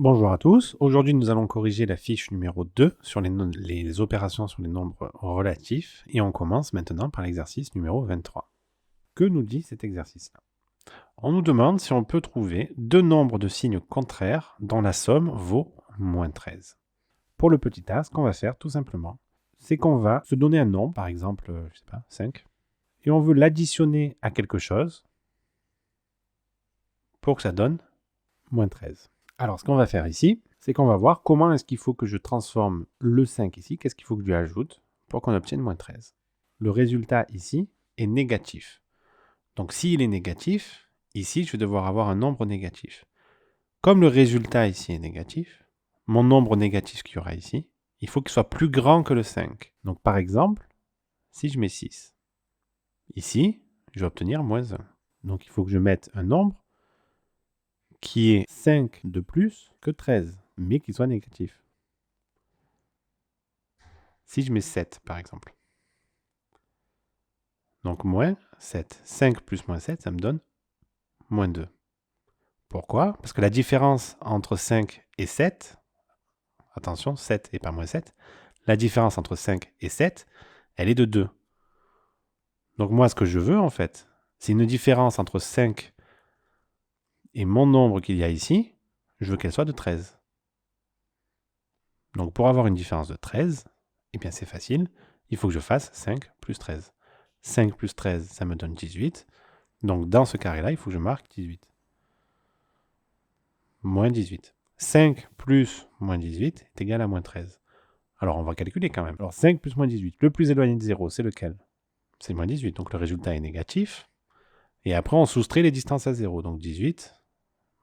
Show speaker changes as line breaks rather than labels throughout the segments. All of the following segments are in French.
Bonjour à tous, aujourd'hui nous allons corriger la fiche numéro 2 sur les opérations sur les nombres relatifs et on commence maintenant par l'exercice numéro 23. Que nous dit cet exercice-là? On nous demande si on peut trouver deux nombres de signes contraires dont la somme vaut moins 13. Pour le petit a, ce qu'on va faire tout simplement, c'est qu'on va se donner un nombre, par exemple, 5, et on veut l'additionner à quelque chose pour que ça donne moins 13. Alors, ce qu'on va faire ici, c'est qu'on va voir comment est-ce qu'il faut que je transforme le 5 ici, qu'est-ce qu'il faut que je lui ajoute pour qu'on obtienne moins 13. Le résultat ici est négatif. Donc, s'il est négatif, ici, je vais devoir avoir un nombre négatif. Comme le résultat ici est négatif, mon nombre négatif qu'il y aura ici, il faut qu'il soit plus grand que le 5. Donc, par exemple, si je mets 6, ici, je vais obtenir moins 1. Donc, il faut que je mette un nombre qui est 5 de plus que 13, mais qui soit négatif. Si je mets 7, par exemple. Donc moins 7. 5 plus moins 7, ça me donne moins 2. Pourquoi? Parce que la différence entre 5 et 7, attention, 7 et pas moins 7, la différence entre 5 et 7, elle est de 2. Donc moi, ce que je veux, en fait, c'est une différence entre 5 et mon nombre qu'il y a ici, je veux qu'elle soit de 13. Donc pour avoir une différence de 13, eh bien c'est facile, il faut que je fasse 5 plus 13. 5 plus 13, ça me donne 18. Donc dans ce carré-là, il faut que je marque 18. Moins 18. 5 plus moins 18 est égal à moins 13. Alors on va calculer quand même. Alors 5 plus moins 18, le plus éloigné de 0, c'est lequel? C'est moins 18, donc le résultat est négatif. Et après on soustrait les distances à 0, donc 18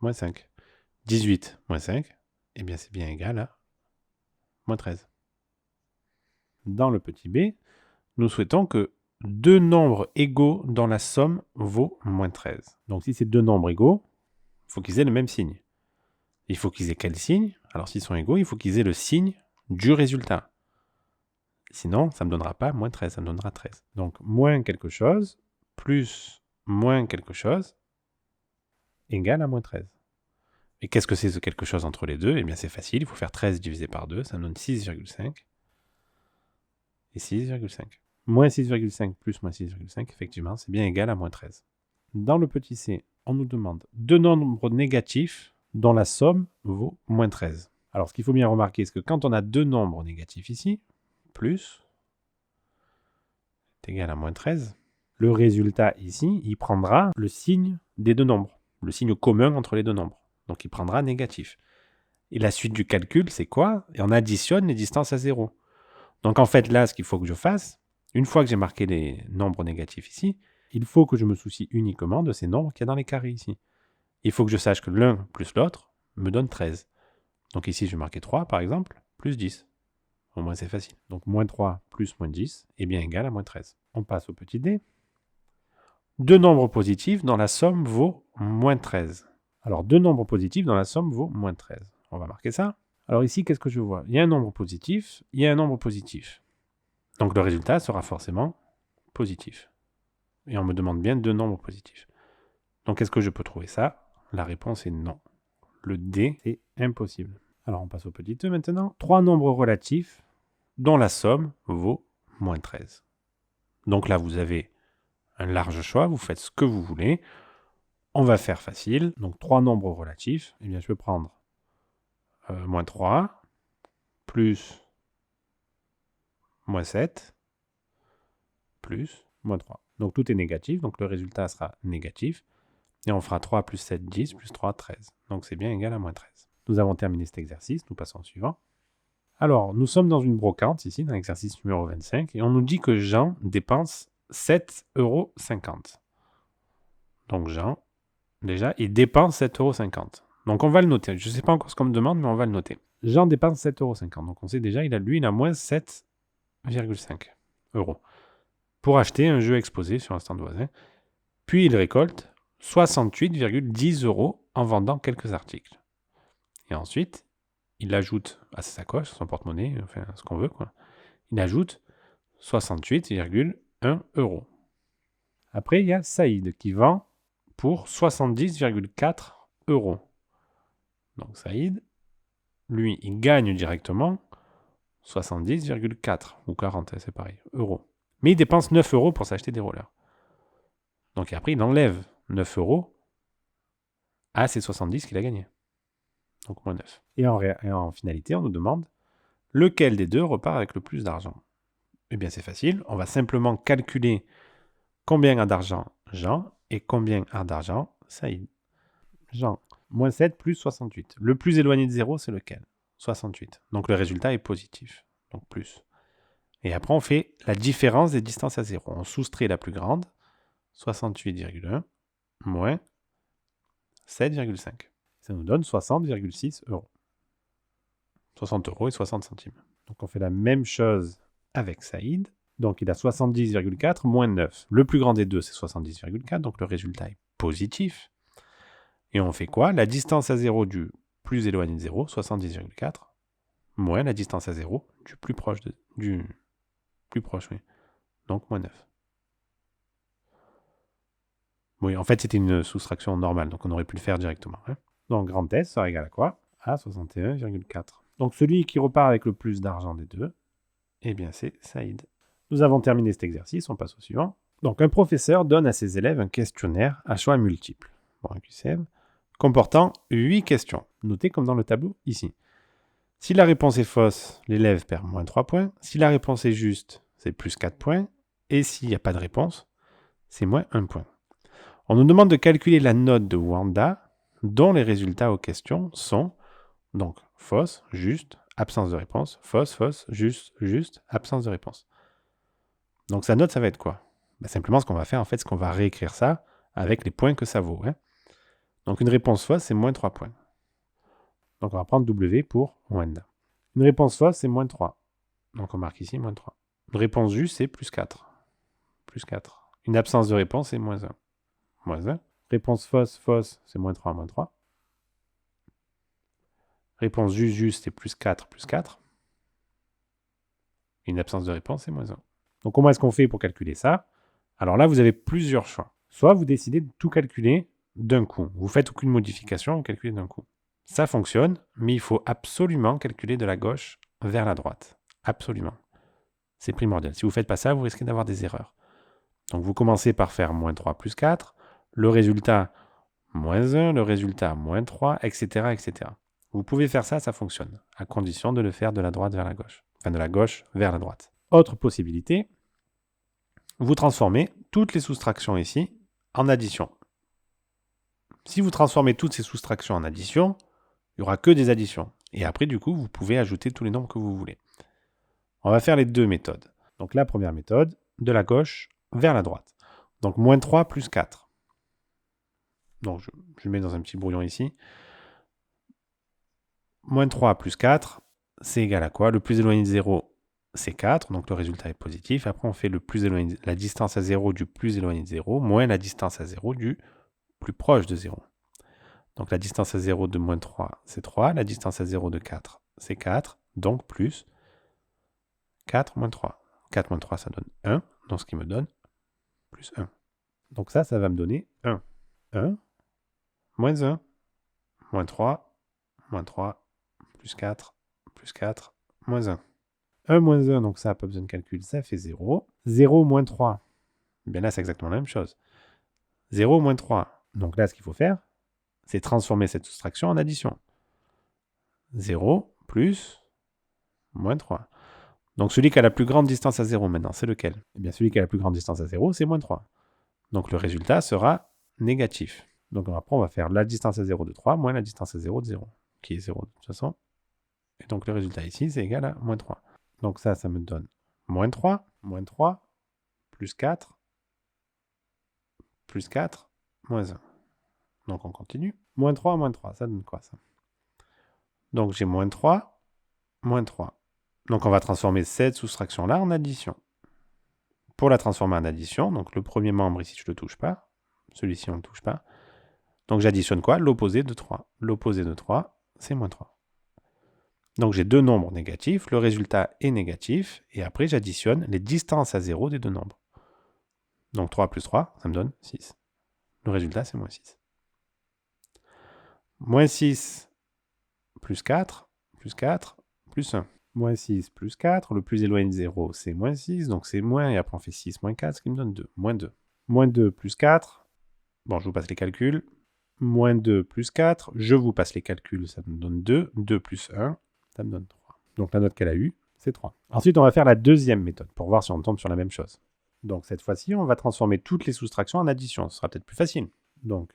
moins 5. 18 moins 5, eh bien c'est bien égal à moins 13. Dans le petit b, nous souhaitons que deux nombres égaux dont la somme vaut moins 13. Donc si c'est deux nombres égaux, il faut qu'ils aient le même signe. Il faut qu'ils aient quel signe? Alors s'ils sont égaux, il faut qu'ils aient le signe du résultat. Sinon, ça ne me donnera pas moins 13, ça me donnera 13. Donc moins quelque chose plus moins quelque chose égale à moins 13. Et qu'est-ce que c'est ce quelque chose entre les deux? Eh bien c'est facile, il faut faire 13 divisé par 2, ça me donne 6,5 et 6,5. Moins 6,5 plus moins 6,5, effectivement, c'est bien égal à moins 13. Dans le petit c, on nous demande deux nombres négatifs dont la somme vaut moins 13. Alors, ce qu'il faut bien remarquer, c'est que quand on a deux nombres négatifs ici, plus est égal à moins 13, le résultat ici, il prendra le signe des deux nombres, le signe commun entre les deux nombres. Donc, il prendra négatif. Et la suite du calcul, c'est quoi? Et on additionne les distances à 0. Donc, en fait, là, ce qu'il faut que je fasse, une fois que j'ai marqué les nombres négatifs ici, il faut que je me soucie uniquement de ces nombres qu'il y a dans les carrés ici. Il faut que je sache que l'un plus l'autre me donne 13. Donc ici, je vais marquer 3, par exemple, plus 10. Au moins, c'est facile. Donc moins 3 plus moins 10 est bien égal à moins 13. On passe au petit d. Deux nombres positifs dont la somme vaut moins 13. Alors, deux nombres positifs dont la somme vaut moins 13. On va marquer ça. Alors ici, qu'est-ce que je vois? Il y a un nombre positif, il y a un nombre positif. Donc le résultat sera forcément positif. Et on me demande bien deux nombres positifs. Donc est-ce que je peux trouver ça? La réponse est non. Le D, c'est impossible. Alors on passe au petit e maintenant. Trois nombres relatifs dont la somme vaut moins 13. Donc là, vous avez un large choix, vous faites ce que vous voulez. On va faire facile. Donc trois nombres relatifs. Eh bien, je vais prendre moins 3 plus moins 7 plus moins 3. Donc tout est négatif, donc le résultat sera négatif. Et on fera 3 plus 7, 10, plus 3, 13. Donc c'est bien égal à moins 13. Nous avons terminé cet exercice, nous passons au suivant. Alors, nous sommes dans une brocante, ici, dans l'exercice numéro 25, et on nous dit que Jean dépense 7,50 €. Donc Jean, déjà, il dépense 7,50 €. Donc on va le noter. Je ne sais pas encore ce qu'on me demande, mais on va le noter. Jean dépense 7,50 €. Donc on sait déjà, il a moins 7,5 € pour acheter un jeu exposé sur un stand voisin. Puis il récolte 68,10 € en vendant quelques articles. Et ensuite, il ajoute à sa sacoche, son porte-monnaie, enfin ce qu'on veut, quoi. Il ajoute 68,1 €. Après, il y a Saïd qui vend pour 70,4 €. Donc Saïd, lui, il gagne directement 70,4 ou 40, c'est pareil, euros. Mais il dépense 9 euros pour s'acheter des rollers. Donc après, il enlève 9 euros à ces 70 qu'il a gagnés. Donc moins 9. Et en finalité, on nous demande lequel des deux repart avec le plus d'argent. Eh bien, c'est facile. On va simplement calculer combien a d'argent Jean et combien a d'argent Saïd. Jean, moins 7 plus 68. Le plus éloigné de 0, c'est lequel? 68. Donc le résultat est positif. Donc plus. Et après, on fait la différence des distances à 0. On soustrait la plus grande, 68,1, moins 7,5. Ça nous donne 60,6 euros. 60 euros et 60 centimes. Donc on fait la même chose avec Saïd. Donc il a 70,4 moins 9. Le plus grand des deux, c'est 70,4. Donc le résultat est positif. Et on fait quoi? La distance à 0 du plus éloigné de 0, 70,4, moins la distance à 0 du plus proche, oui. Donc moins 9. Oui, en fait, c'était une soustraction normale, donc on aurait pu le faire directement. Hein. Donc grand S sera égal à quoi? À 61,4. Donc celui qui repart avec le plus d'argent des deux, eh bien c'est Saïd. Nous avons terminé cet exercice, on passe au suivant. Donc un professeur donne à ses élèves un questionnaire à choix multiples. Bon, un QCM. Comportant 8 questions, notées comme dans le tableau ici. Si la réponse est fausse, l'élève perd moins 3 points. Si la réponse est juste, c'est plus 4 points. Et s'il n'y a pas de réponse, c'est moins 1 point. On nous demande de calculer la note de Wanda, dont les résultats aux questions sont donc fausse, juste, absence de réponse, fausse, fausse, juste, juste, absence de réponse. Donc sa note, ça va être quoi? Simplement, ce qu'on va faire, en fait, c'est qu'on va réécrire ça avec les points que ça vaut. Hein. Donc une réponse fausse, c'est moins 3 points. Donc on va prendre W pour Wanda. Une réponse fausse, c'est moins 3. Donc on marque ici moins 3. Une réponse juste, c'est plus 4. Plus 4. Une absence de réponse, c'est moins 1. Moins 1. Réponse fausse, fausse, c'est moins 3, moins 3. Réponse juste, juste, c'est plus 4, plus 4. Une absence de réponse, c'est moins 1. Donc comment est-ce qu'on fait pour calculer ça? Alors là, vous avez plusieurs choix. Soit vous décidez de tout calculer d'un coup. Vous faites aucune modification, vous calculez d'un coup. Ça fonctionne, mais il faut absolument calculer de la gauche vers la droite. Absolument. C'est primordial. Si vous ne faites pas ça, vous risquez d'avoir des erreurs. Donc vous commencez par faire moins 3 plus 4, le résultat moins 1, le résultat moins 3, etc., etc. Vous pouvez faire ça, ça fonctionne, à condition de le faire de la droite vers la gauche. Enfin, de la gauche vers la droite. Autre possibilité, vous transformez toutes les soustractions ici en addition. Si vous transformez toutes ces soustractions en addition, il n'y aura que des additions. Et après, du coup, vous pouvez ajouter tous les nombres que vous voulez. On va faire les deux méthodes. Donc la première méthode, de la gauche vers la droite. Donc moins 3 plus 4. Donc je mets dans un petit brouillon ici. Moins 3 plus 4, c'est égal à quoi? Le plus éloigné de 0, c'est 4, donc le résultat est positif. Après, on fait le plus éloigné, la distance à 0 du plus éloigné de 0, moins la distance à 0 du plus proche de 0. Donc la distance à 0 de moins 3, c'est 3. La distance à 0 de 4, c'est 4. Donc plus 4 moins 3. 4 moins 3, ça donne 1. Donc ce qui me donne plus 1. Donc ça va me donner 1. 1, moins 1, moins 3, plus 4, moins 1. 1 moins 1, donc ça, pas besoin de calcul, ça fait 0. 0 moins 3, bien là, c'est exactement la même chose. 0 moins 3. Donc là, ce qu'il faut faire, c'est transformer cette soustraction en addition. 0 plus moins 3. Donc celui qui a la plus grande distance à 0 maintenant, c'est lequel? Eh bien, celui qui a la plus grande distance à 0, c'est moins 3. Donc le résultat sera négatif. Donc après, on va faire la distance à 0 de 3 moins la distance à 0 de 0, qui est 0 de toute façon. Et donc le résultat ici, c'est égal à moins 3. Donc ça me donne moins 3, plus 4, moins 1. Donc on continue. Moins 3, ça donne quoi ça? Donc j'ai moins 3. Donc on va transformer cette soustraction-là en addition. Pour la transformer en addition, donc le premier membre ici, je ne le touche pas. Celui-ci, on ne le touche pas. Donc j'additionne quoi? L'opposé de 3. L'opposé de 3, c'est moins 3. Donc j'ai deux nombres négatifs, le résultat est négatif, et après j'additionne les distances à 0 des deux nombres. Donc 3 plus 3, ça me donne 6. Le résultat, c'est moins 6. Moins 6 plus 4, plus 4, plus 1. Moins 6, plus 4. Le plus éloigné de 0, c'est moins 6. Donc c'est moins, et après on fait 6, moins 4, ce qui me donne 2. Moins 2. Moins 2, plus 4. Bon, je vous passe les calculs. Moins 2, plus 4. Je vous passe les calculs, ça me donne 2. 2 plus 1, ça me donne 3. Donc la note qu'elle a eue, c'est 3. Ensuite, on va faire la deuxième méthode pour voir si on tombe sur la même chose. Donc cette fois-ci, on va transformer toutes les soustractions en addition. Ce sera peut-être plus facile. Donc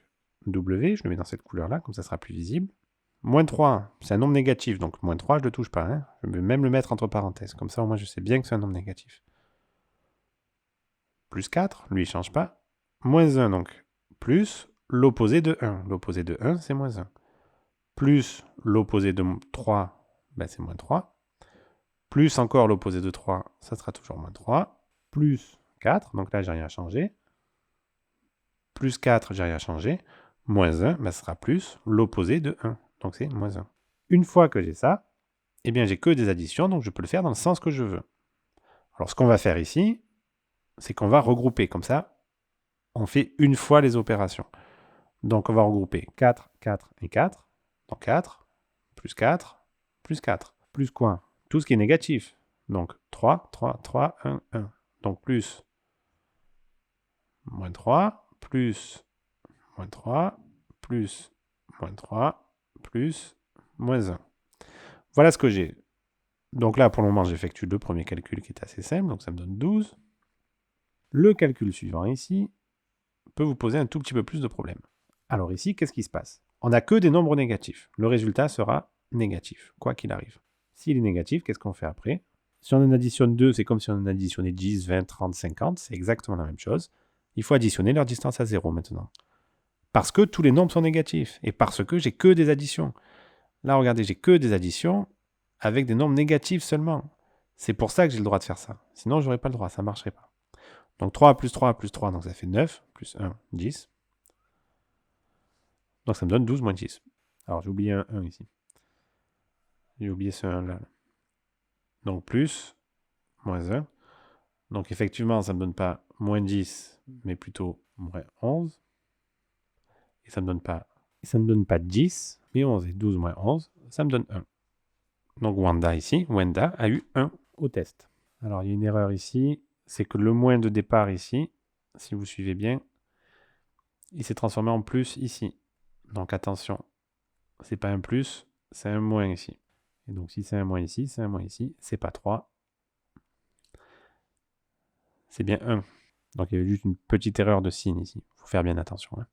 W, je le mets dans cette couleur-là, comme ça sera plus visible. Moins 3, c'est un nombre négatif, donc moins 3, je ne le touche pas. Hein. Je vais même le mettre entre parenthèses. Comme ça, au moins, je sais bien que c'est un nombre négatif. Plus 4, lui, il ne change pas. Moins 1, donc plus l'opposé de 1. L'opposé de 1, c'est moins 1. Plus l'opposé de 3, ben, c'est moins 3. Plus encore l'opposé de 3, ça sera toujours moins 3. Plus 4, donc là, j'ai rien changé. Plus 4, j'ai rien changé. Moins 1, ben, ce sera plus l'opposé de 1. Donc c'est moins 1. Une fois que j'ai ça, eh bien j'ai que des additions, donc je peux le faire dans le sens que je veux. Alors ce qu'on va faire ici, c'est qu'on va regrouper. Comme ça, on fait une fois les opérations. Donc on va regrouper 4, 4 et 4. Donc 4, plus 4, plus 4. Plus quoi? Tout ce qui est négatif. Donc 3, 3, 3, 1, 1. Donc plus moins 3, plus moins 3, plus moins 3, plus moins 1. Voilà ce que j'ai. Donc là, pour le moment, j'effectue le premier calcul qui est assez simple, donc ça me donne 12. Le calcul suivant ici peut vous poser un tout petit peu plus de problèmes. Alors ici, qu'est-ce qui se passe? On n'a que des nombres négatifs. Le résultat sera négatif, quoi qu'il arrive. S'il est négatif, qu'est-ce qu'on fait après? Si on en additionne 2, c'est comme si on en additionnait 10, 20, 30, 50. C'est exactement la même chose. Il faut additionner leur distance à 0 maintenant. Parce que tous les nombres sont négatifs. Et parce que j'ai que des additions. Là, regardez, j'ai que des additions avec des nombres négatifs seulement. C'est pour ça que j'ai le droit de faire ça. Sinon, je n'aurais pas le droit, ça ne marcherait pas. Donc 3 plus 3 plus 3, donc ça fait 9, plus 1, 10. Donc ça me donne 12 moins 10. Alors j'ai oublié un 1 ici. J'ai oublié ce 1 là. Donc plus, moins 1. Donc effectivement, ça ne me donne pas moins 10, mais plutôt moins 11. Et ça ne me donne pas 10, mais 11. Et 12 moins 11, ça me donne 1. Donc Wanda ici, Wenda a eu 1 au test. Alors il y a une erreur ici, c'est que le moins de départ ici, si vous suivez bien, il s'est transformé en plus ici. Donc attention, c'est pas un plus, c'est un moins ici. Et donc si c'est un moins ici, c'est un moins ici, c'est pas 3. C'est bien 1. Donc il y avait juste une petite erreur de signe ici. Il faut faire bien attention. Hein.